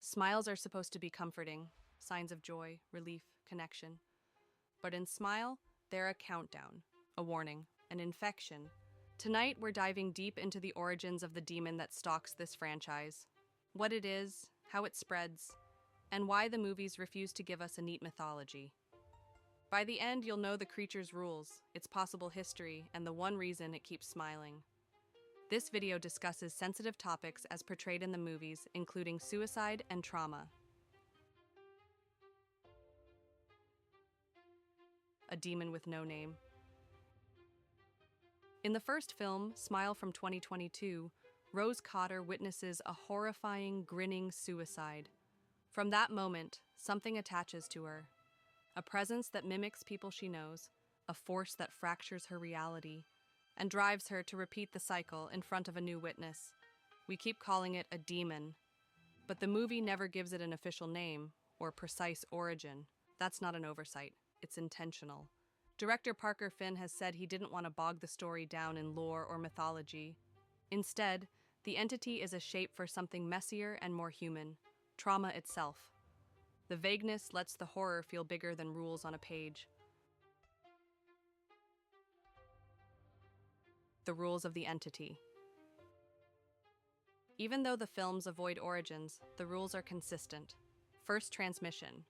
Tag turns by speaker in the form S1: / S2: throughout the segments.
S1: Smiles are supposed to be comforting, signs of joy, relief, connection. But in Smile, they're a countdown, a warning, an infection. Tonight, we're diving deep into the origins of the demon that stalks this franchise, what it is, how it spreads, and why the movies refuse to give us a neat mythology. By the end, you'll know the creature's rules, its possible history, and the one reason it keeps smiling. This video discusses sensitive topics as portrayed in the movies, including suicide and trauma. A demon with no name. In the first film, Smile from 2022, Rose Cotter witnesses a horrifying, grinning suicide. From that moment, something attaches to her. A presence that mimics people she knows, a force that fractures her reality, and drives her to repeat the cycle in front of a new witness. We keep calling it a demon, but the movie never gives it an official name or precise origin. That's not an oversight, it's intentional. Director Parker Finn has said he didn't want to bog the story down in lore or mythology. Instead, the entity is a shape for something messier and more human, trauma itself. The vagueness lets the horror feel bigger than rules on a page. The rules of the entity. Even though the films avoid origins, the rules are consistent. First transmission.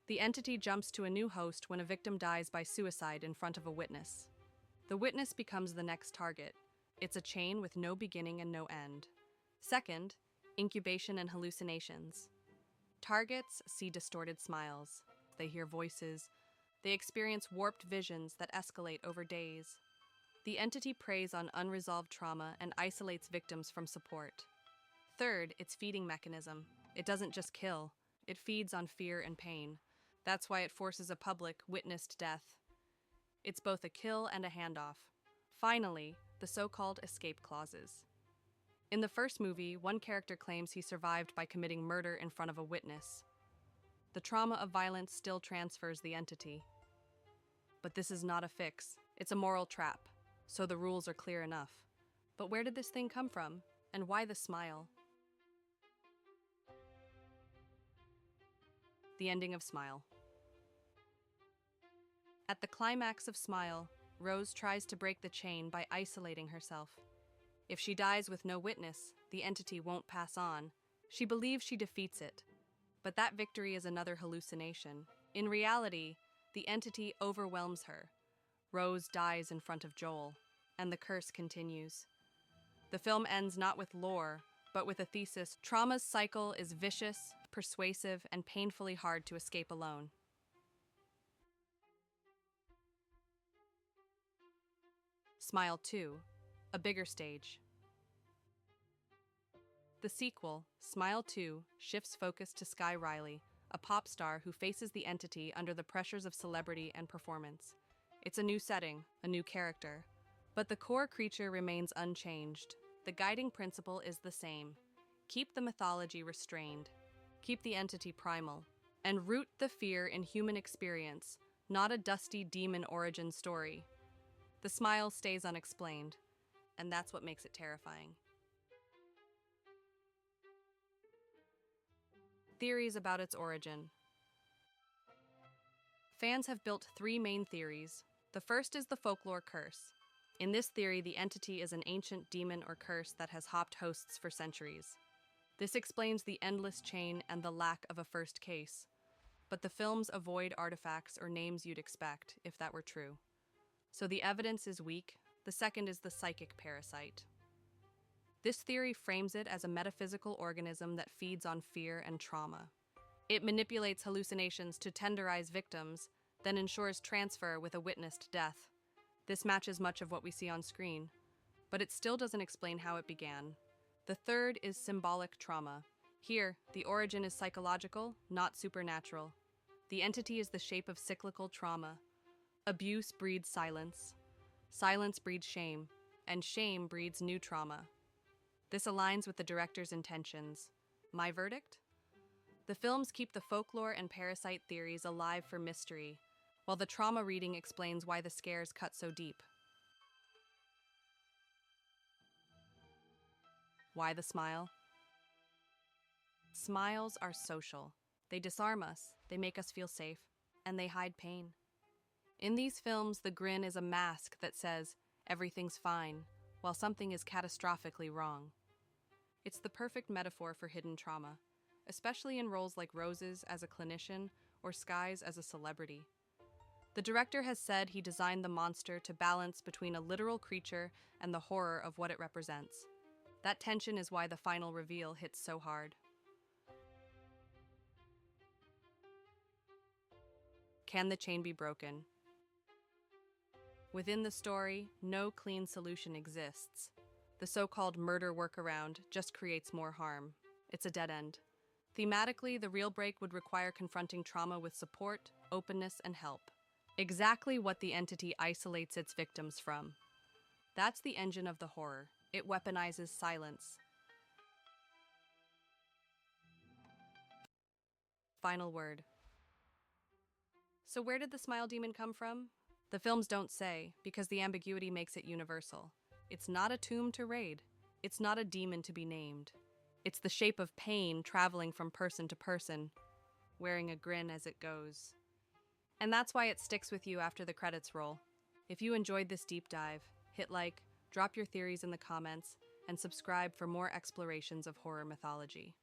S1: The entity jumps to a new host when a victim dies by suicide in front of a witness. The witness becomes the next target. It's a chain with no beginning and no end. Second, incubation and hallucinations. Targets see distorted smiles. They hear voices. They experience warped visions that escalate over days. The entity preys on unresolved trauma and isolates victims from support. Third, its feeding mechanism. It doesn't just kill, it feeds on fear and pain. That's why it forces a public, witnessed death. It's both a kill and a handoff. Finally, the so-called escape clauses. In the first movie, one character claims he survived by committing murder in front of a witness. The trauma of violence still transfers the entity. But this is not a fix. It's a moral trap. So the rules are clear enough. But where did this thing come from? And why the smile? The ending of Smile. At the climax of Smile, Rose tries to break the chain by isolating herself. If she dies with no witness, the entity won't pass on. She believes she defeats it. But that victory is another hallucination. In reality, the entity overwhelms her. Rose dies in front of Joel, and the curse continues. The film ends not with lore, but with a thesis: trauma's cycle is vicious, persuasive, and painfully hard to escape alone. Smile 2, a bigger stage. The sequel, Smile 2, shifts focus to Sky Riley, a pop star who faces the entity under the pressures of celebrity and performance. It's a new setting, a new character. But the core creature remains unchanged. The guiding principle is the same. Keep the mythology restrained. Keep the entity primal. And root the fear in human experience, not a dusty demon origin story. The smile stays unexplained, and that's what makes it terrifying. Theories about its origin. Fans have built three main theories. The first is the folklore curse. In this theory, the entity is an ancient demon or curse that has hopped hosts for centuries. This explains the endless chain and the lack of a first case. But the films avoid artifacts or names you'd expect, if that were true. So the evidence is weak. The second is the psychic parasite. This theory frames it as a metaphysical organism that feeds on fear and trauma. It manipulates hallucinations to tenderize victims, then ensures transfer with a witnessed death. This matches much of what we see on screen, but it still doesn't explain how it began. The third is symbolic trauma. Here, the origin is psychological, not supernatural. The entity is the shape of cyclical trauma. Abuse breeds silence. Silence breeds shame, and shame breeds new trauma. This aligns with the director's intentions. My verdict? The films keep the folklore and parasite theories alive for mystery, while the trauma reading explains why the scares cut so deep. Why the smile? Smiles are social. They disarm us, they make us feel safe, and they hide pain. In these films, the grin is a mask that says, everything's fine, while something is catastrophically wrong. It's the perfect metaphor for hidden trauma, especially in roles like Rose's as a clinician or Sky's as a celebrity. The director has said he designed the monster to balance between a literal creature and the horror of what it represents. That tension is why the final reveal hits so hard. Can the chain be broken? Within the story, no clean solution exists. The so-called murder workaround just creates more harm. It's a dead end. Thematically, the real break would require confronting trauma with support, openness, and help. Exactly what the entity isolates its victims from. That's the engine of the horror. It weaponizes silence. Final word. So where did the smile demon come from? The films don't say, because the ambiguity makes it universal. It's not a tomb to raid. It's not a demon to be named. It's the shape of pain traveling from person to person, wearing a grin as it goes. And that's why it sticks with you after the credits roll. If you enjoyed this deep dive, hit like, drop your theories in the comments, and subscribe for more explorations of horror mythology.